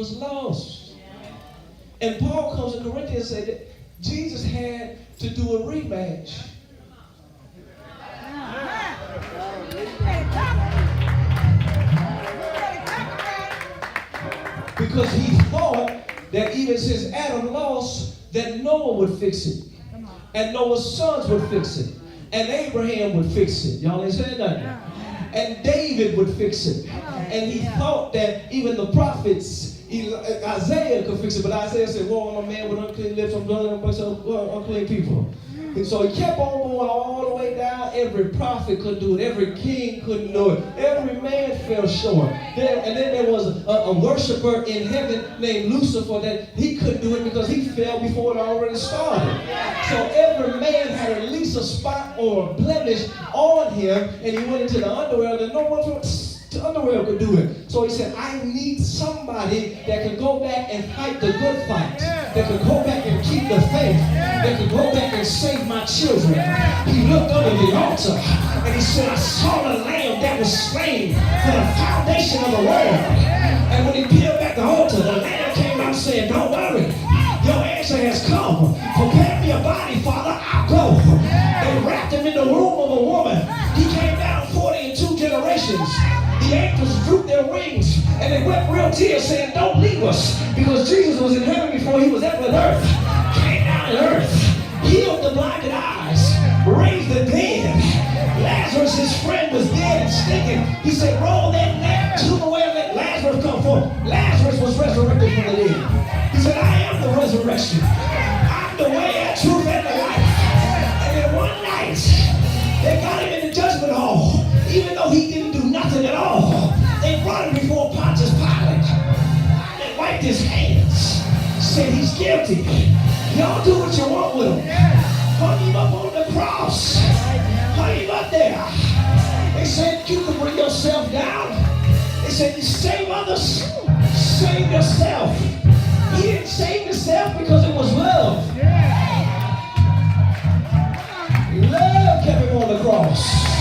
was lost. And Paul comes in Corinthians and said that Jesus had to do a rematch. Because he thought that even since Adam lost, that Noah would fix it. And Noah's sons would fix it. And Abraham would fix it. Y'all ain't saying nothing. And David would fix it. And he thought that even the prophets, Isaiah could fix it. But Isaiah said, woe, I'm a man with unclean lips, I'm dwelling amongst unclean people. And so he kept on going all the way down. Every prophet couldn't do it. Every king couldn't do it. Every man fell short. And then there was a worshiper in heaven named Lucifer that he couldn't do it because he fell before it already started. So every man had at least a spot or a blemish on him, and he went into the underworld, and no one from the underworld could do it. So he said, I need somebody that can go back and fight the good fight, that can go back and keep the faith, that can go back and save my children. He looked under the altar and he said, I saw the lamb that was slain for the foundation of the world. And when he peeled back the altar, the lamb came out saying, don't worry, your answer has come. Prepare me a body, Father, I'll go. They wrapped him in the womb of a woman. He came down 40 in 2 generations. The angels drooped their wings and they wept real tears saying, don't leave us, because Jesus was in heaven before he was ever on earth. Came down to earth, healed the blinded eyes, raised the dead. Lazarus, his friend, was dead and stinking. He said, roll that tomb away and let Lazarus come forth. Lazarus was resurrected from the dead. He said, I am the resurrection. I'm the way, the truth, and the life. And then one night, they got him in the judgment hall. Even though he didn't do nothing at all, they brought him before Pontius Pilate. Pilate wiped his hands, said he's guilty. Y'all do what you want with him. Hung him up on the cross. Hung him up there. They said you can bring yourself down. They said you save others, save yourself. He didn't save himself because it was love. Love kept him on the cross.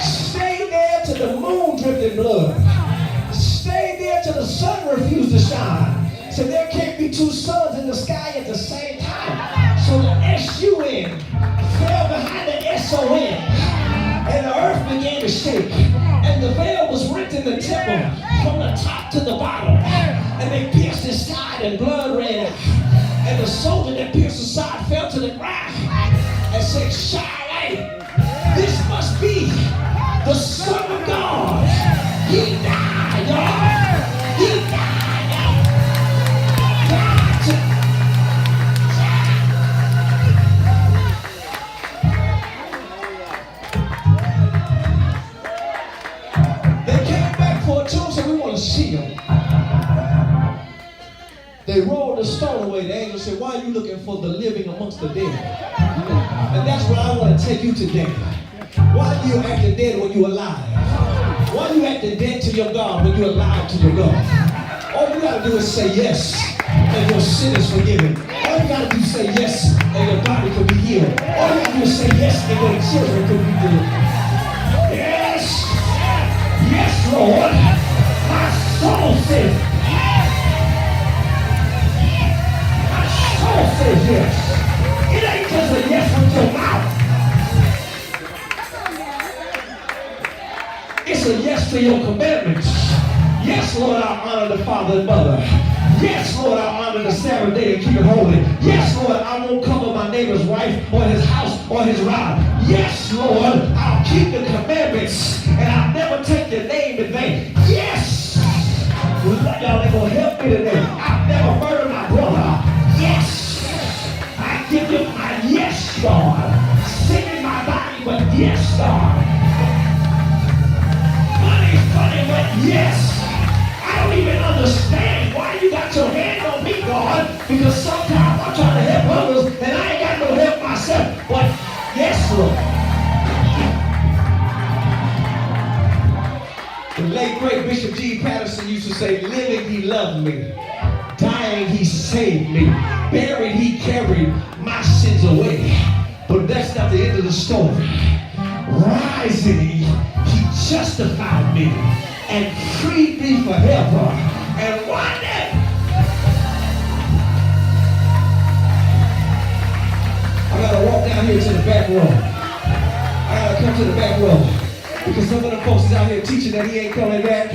Stay there till the moon dripped in blood. Stay there till the sun refused to shine. So there can't be 2 suns in the sky at the same time. So the S-U-N fell behind the S-O-N. And the earth began to shake. And the veil was rent in the temple from the top to the bottom. And they pierced his side and blood ran out. And the soldier that pierced his side fell to the ground and said, Shine, this must be the Son of God. He died, y'all. He died, y'all. They came back for a tomb, so we want to see him. They rolled the stone away. The angel said, why are you looking for the living amongst the dead? And that's where I want to take you today. Why do you act dead when you're alive? Why do you act dead to your God when you're alive to your God? All you got to do is say yes, and your sin is forgiven. All you got to do is say yes, and your body can be healed. All you got to do is say yes, and your children can be healed. Yes, yes, Lord. My soul says, says yes. It ain't just a yes with your mouth. It's a yes to your commandments. Yes, Lord, I'll honor the father and mother. Yes, Lord, I'll honor the Sabbath day and keep it holy. Yes, Lord, I won't cover my neighbor's wife or his house or his rod. Yes, Lord, I'll keep the commandments and I'll never take your name in vain. Yes. Y'all ain't gonna help me today. I'll never murder my brother. Yes. I give you my yes, God. Sing in my body, but yes, God. Money's funny, but yes. I don't even understand why you got your hand on me, God, because sometimes I'm trying to help others and I ain't got no help myself. But yes, Lord. The late great Bishop G. Patterson used to say, living he loved me, dying he saved me, buried he carried my sins away. But that's not the end of the story. Rising he justified me and freed me forever. And one day back row. I gotta come to the back row. Because some of the folks is out here teaching that he ain't coming back.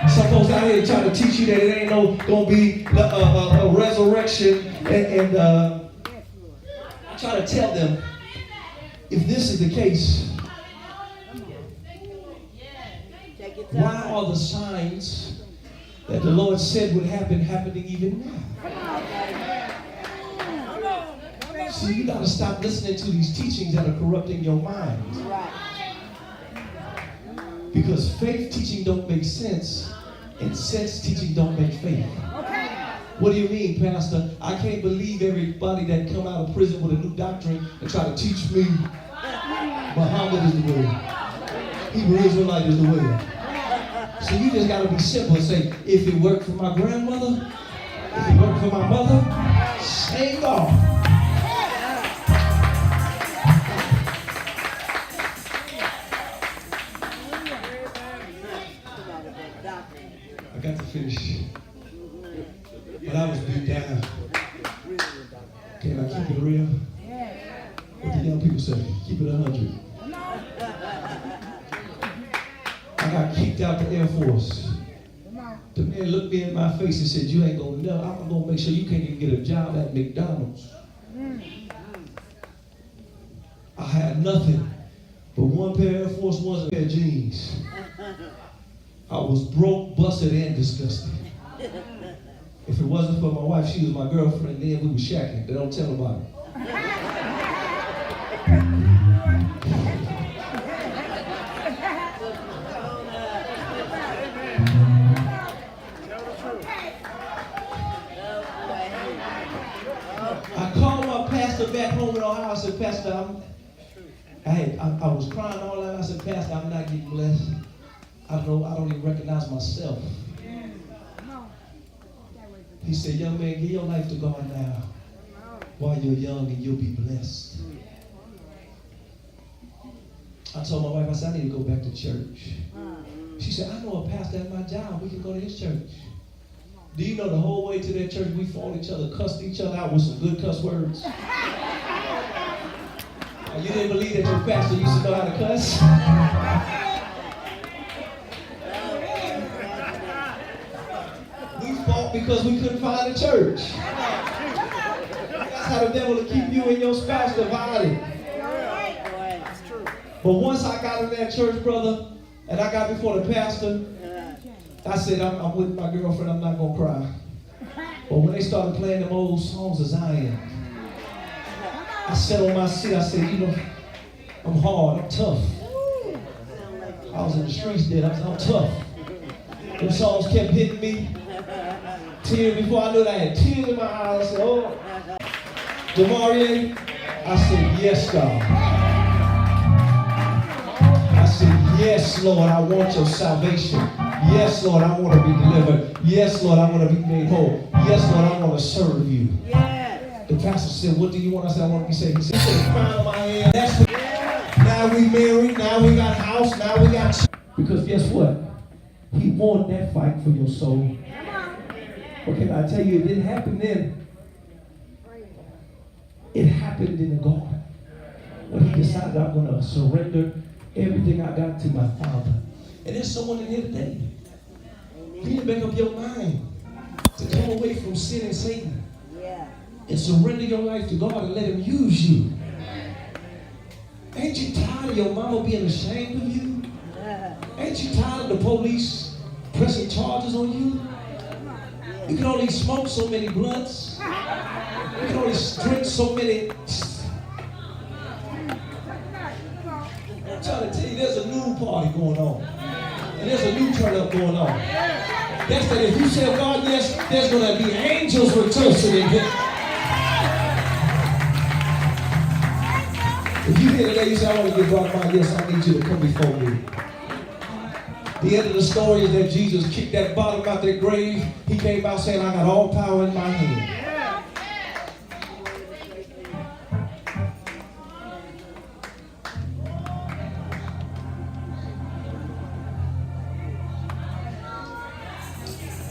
Some folks out here trying to teach you that it ain't gonna be a resurrection. And I try to tell them, if this is the case, why are the signs that the Lord said would happen happening even now? See, you got to stop listening to these teachings that are corrupting your mind. Because faith teaching don't make sense, and sense teaching don't make faith. What do you mean, Pastor? I can't believe everybody that come out of prison with a new doctrine and try to teach me Muhammad is the way. Hebrew Israelite is the way. So you just got to be simple and say, if it worked for my grandmother, if it worked for my mother, same God. I got to finish. But I was beat down. Can I keep it real? What the young people say? Keep it 100. I got kicked out the Air Force. The man looked me in my face and said, you ain't gonna know. I'm gonna make sure you can't even get a job at McDonald's. I had nothing but one pair of Air Force Ones and a pair of jeans. I was broke, busted, and disgusted. If it wasn't for my wife, she was my girlfriend, then we were shacking. They don't tell about it. I called my pastor back home in Ohio. I said, Pastor, I was crying all night. I said, Pastor, I'm not getting blessed. I don't even recognize myself. He said, young man, give your life to God now while you're young and you'll be blessed. I told my wife, I said, I need to go back to church. She said, I know a pastor at my job. We can go to his church. Do you know the whole way to that church we fought each other, cussed each other out with some good cuss words? You didn't believe that your pastor used to know how to cuss? Because we couldn't find a church. That's how the devil will keep you and your spouse divided. But once I got in that church, brother, and I got before the pastor, I said, I'm with my girlfriend, I'm not going to cry. But when they started playing them old songs of Zion, I sat on my seat, I said, you know, I'm hard, I'm tough. I was in the streets then, I'm tough. Them songs kept hitting me. Tears before I knew that I had tears in my eyes. I said, oh, Demarie, I said, yes, God. I said, yes, Lord, I want your salvation. Yes, Lord, I want to be delivered. Yes, Lord, I want to be made whole. Yes, Lord, I want to serve you. Yeah. The pastor said, what do you want? I said, I want to be saved. He said, put a crown on my head. That's what. Now we married. Now we got a house. Now we got. Because guess what? He won that fight for your soul. But can I tell you, it didn't happen then. It happened in the garden. When he decided I'm going to surrender everything I got to my Father. And there's someone in here today. You need to make up your mind to come away from sin and Satan. And surrender your life to God and let him use you. Ain't you tired of your mama being ashamed of you? Ain't you tired of the police pressing charges on you? You can only smoke so many blunts. You can only drink so many. I'm trying to tell you, there's a new party going on. And there's a new turn up going on. That's that if you say, God, yes, there's going to be angels rejoicing in here. If you hear today, you say, I want to give God my yes, I need you to come before me. The end of the story is that Jesus kicked that bottom out that grave. He came out saying, I got all power in my hand.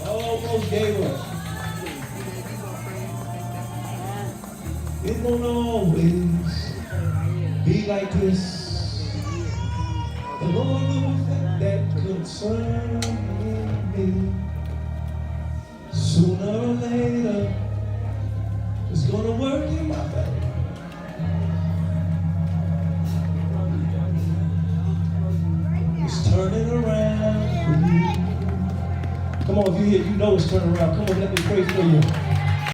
Almost gave up. It won't always be like this. The Lord knows that concerns me. Sooner or later, it's gonna work in my favor. It's turning around for you. Come on, if you're here, you know it's turning around. Come on, let me pray for you.